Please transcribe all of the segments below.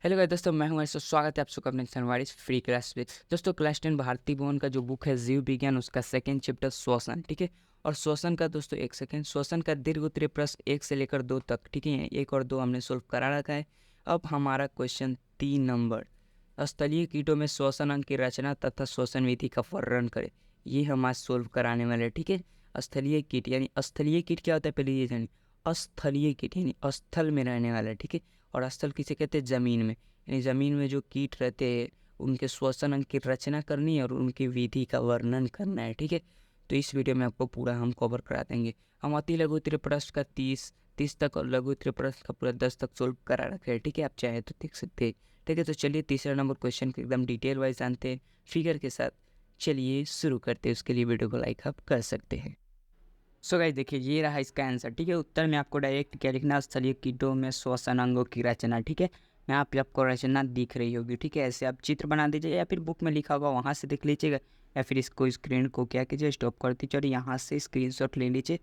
Hello guys दोस्तों, मैं हूं हर्ष। स्वागत है आप सबका अपने चैनल फ्री क्लास पे। दोस्तों क्लास 10 भारती भवन का जो बुक है जीव विज्ञान, उसका सेकंड चैप्टर श्वसन, ठीक है। और श्वसन का दोस्तों एक सेकंड, श्वसन का दीर्घ उत्तरीय प्रश्न 1 से लेकर 2 तक, ठीक है। 1 और 2 हमने सोल्व करा रखा है। अब हमारा क्वेश्चन 3 नंबर, स्थलीय कीटों में श्वसन अंग की रचना तथा श्वसन विधि का वर्णन करें। ये हम आज सोल्व कराने वाले हैं, ठीक है। स्थलीय कीट यानी स्थलीय कीट क्या होता है, पहले ये जानिए। स्थलीय कीट यानी स्थल में रहने वाला, ठीक है। और स्थल किसे कहते हैं, जमीन में। यानी ज़मीन में जो कीट रहते हैं उनके श्वसन अंग की रचना करनी है और उनकी विधि का वर्णन करना है, ठीक है। तो इस वीडियो में आपको पूरा हम कवर करा देंगे। हम अति लघु उत्तरीय प्रश्न का 30 तक और लघु उत्तरीय प्रश्न का पूरा 10 तक सोल्व करा रखे हैं, ठीक है। आप चाहे तो देख सकते हैं, ठीक है। तो चलिए तीसरा नंबर क्वेश्चन को एकदम डिटेल वाइज जानते हैं फिगर के साथ। चलिए शुरू करते हैं। उसके लिए वीडियो को लाइक आप कर सकते हैं। सो गाइस देखिए, ये रहा इसका आंसर, ठीक है। उत्तर में आपको डायरेक्ट क्या लिखना, स्थलीय कीटों में श्वसन अंगों की रचना, ठीक है। यहाँ पे आपको रचना दिख रही होगी, ठीक है। ऐसे आप चित्र बना दीजिए या फिर बुक में लिखा होगा वहाँ से देख लीजिएगा, या फिर इसको स्क्रीन को क्या कीजिए, स्टॉप कर दीजिए और यहाँ से स्क्रीनशॉट ले लीजिए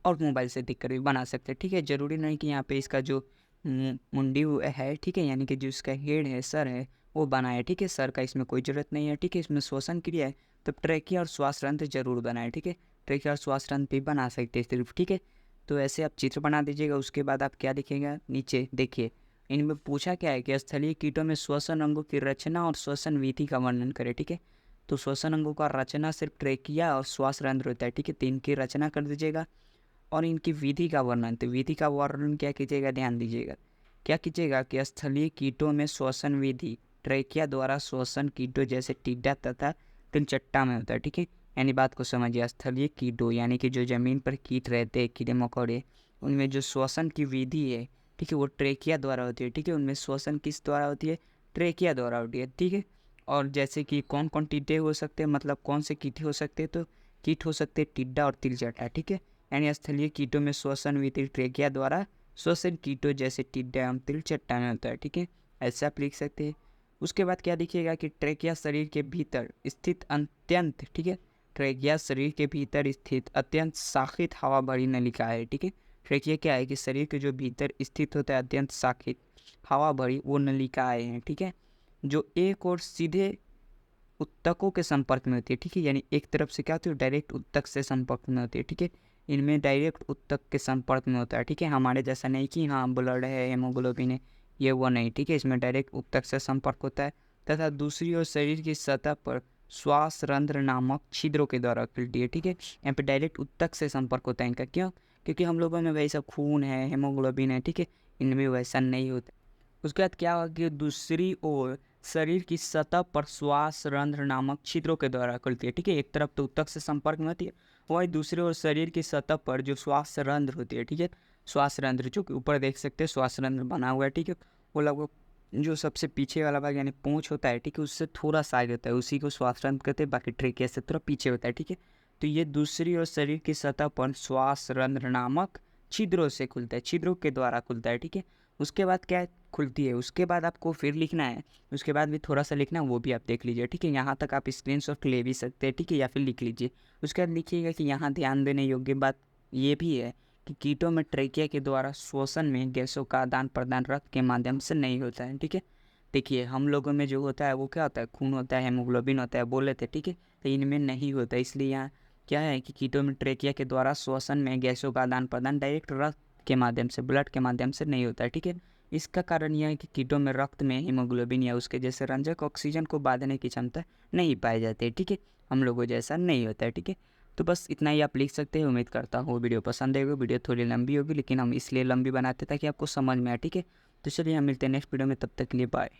और मोबाइल से देख कर भी बना सकते हैं, ठीक है। ज़रूरी नहीं कि यहाँ पे इसका जो मुंडी है, ठीक है, यानी कि जो इसका हेड है, सर है, वो बनाए, ठीक है। सर का इसमें कोई ज़रूरत नहीं है, ठीक है। इसमें श्वसन क्रिया है तो ट्रेकिया और श्वास रंध्र जरूर बनाए, ठीक है। ट्रेकिया और श्वास रंध्र भी बना सकते हैं सिर्फ, ठीक है। तो ऐसे आप चित्र बना दीजिएगा। उसके बाद आप क्या लिखेगा, नीचे देखिए इनमें पूछा क्या है कि स्थलीय कीटों में श्वसन अंगों की रचना और श्वसन विधि का वर्णन करें, ठीक है। तो श्वसन अंगों का रचना सिर्फ ट्रेकिया और श्वास रंध्र होता है, ठीक है। तो इनकी रचना कर दीजिएगा और इनकी विधि का वर्णन, तो विधि का वर्णन क्या कीजिएगा, ध्यान दीजिएगा। क्या कीजिएगा कि स्थलीय कीटों में श्वसन विधि ट्रेकिया द्वारा श्वसन कीटों जैसे टिड्डा तथा तिलचट्टा में होता है, ठीक है। यानी बात को समझिए, स्थलीय कीटों यानी कि जो ज़मीन पर कीट रहते हैं, कीड़े मकोड़े, उनमें जो श्वसन की विधि है, ठीक है, वो ट्रेकिया द्वारा होती है, ठीक है। उनमें श्वसन किस द्वारा होती है, ट्रेकिया द्वारा होती है, ठीक है। और जैसे कि कौन कौन टीडे हो सकते हैं, मतलब कौन से कीट हो सकते हैं, तो कीट हो सकते हैं टिड्डा और तिलचट्टा, ठीक है। यानी स्थलीय कीटों में श्वसन विधि ट्रेकिया द्वारा श्वसन कीटों जैसे टिड्डा एवं तिलचट्टा में होता है, ठीक है। ऐसा आप लिख सकते हैं। उसके बाद क्या दिखिएगा कि ट्रेकिया शरीर के भीतर स्थित अत्यंत, ठीक है, ट्रेकिया शरीर के भीतर स्थित अत्यंत शाखित हवा भरी नलिका है, ठीक है। ट्रेकिया क्या है कि शरीर के जो भीतर स्थित होता है अत्यंत शाखित हवा भरी वो नलिकाएँ हैं, ठीक है, जो एक और सीधे उत्तकों के संपर्क में होती है, ठीक है। यानी एक तरफ से क्या होती है, डायरेक्ट उत्तक से संपर्क में होती है, ठीक है। इनमें डायरेक्ट उत्तक के संपर्क में होता है, ठीक है। हमारे जैसा नहीं कि हाँ ब्लड है, हेमोग्लोबिन है, ये वो नहीं, ठीक है। इसमें डायरेक्ट उत्तक से संपर्क होता है तथा दूसरी ओर शरीर की सतह पर श्वास रंध्र नामक छिद्रों के द्वारा खुलती है, ठीक है। यहाँ पे डायरेक्ट उत्तक से संपर्क होता है इनका, क्यों, क्योंकि हम लोगों में वैसा खून है, हेमोग्लोबिन है, ठीक है। इनमें वैसा नहीं होता। उसके बाद क्या होगा कि दूसरी ओर शरीर की सतह पर श्वास रंध्र नामक छिद्रों के द्वारा खुलती है, ठीक है। एक तरफ तो उत्तक से संपर्क में होती है, वहीं दूसरी ओर शरीर की सतह पर जो श्वास रंध्र होती है, ठीक है। श्वास रंध्र जो कि ऊपर देख सकते हैं श्वास रंध्र बना हुआ है, ठीक है। वो लगभग जो सबसे पीछे वाला भाग यानी पूंछ होता है, ठीक है, उससे थोड़ा साइड होता है, उसी को श्वास रंध्र कहते हैं। बाकी ट्रेकिया से थोड़ा पीछे होता है, ठीक है। तो ये दूसरी ओर शरीर की सतह पर श्वास रंध्र नामक छिद्रों से खुलता है, छिद्रों के द्वारा खुलता है, ठीक है। उसके बाद क्या खुलती है, उसके बाद आपको फिर लिखना है, उसके बाद भी थोड़ा सा लिखना है, वो भी आप देख लीजिए, ठीक है। यहाँ तक आप स्क्रीनशॉट ले भी सकते हैं, ठीक है, या फिर लिख लीजिए। उसके बाद लिखिएगा कि यहाँ ध्यान देने योग्य बात ये भी है कि कीटों में ट्रेकिया के द्वारा श्वसन में गैसों का आदान प्रदान रक्त के माध्यम से नहीं होता है, ठीक है। देखिए हम लोगों में जो होता है वो क्या होता है, खून होता है, हेमोग्लोबिन होता है, बोले थे, ठीक है। तो इनमें नहीं होता, इसलिए यहाँ क्या है कि कीटों में ट्रेकिया के द्वारा श्वसन में गैसों का आदान प्रदान डायरेक्ट रक्त के माध्यम से, ब्लड के माध्यम से नहीं होता है, ठीक है। इसका कारण यह है कि कीटों में रक्त में हीमोग्लोबिन या उसके जैसे रंजक ऑक्सीजन को बांधने की क्षमता नहीं पाई जाती है, ठीक है। हम लोगों जैसा नहीं होता है, ठीक है। तो बस इतना ही आप लिख सकते हैं। उम्मीद करता हूँ वीडियो पसंद आएगी। वीडियो थोड़ी लंबी होगी लेकिन हम इसलिए लंबी बनाते ताकि आपको समझ में आए, ठीक है। तो चलिए हम मिलते हैं नेक्स्ट वीडियो में, तब तक के लिए बाय।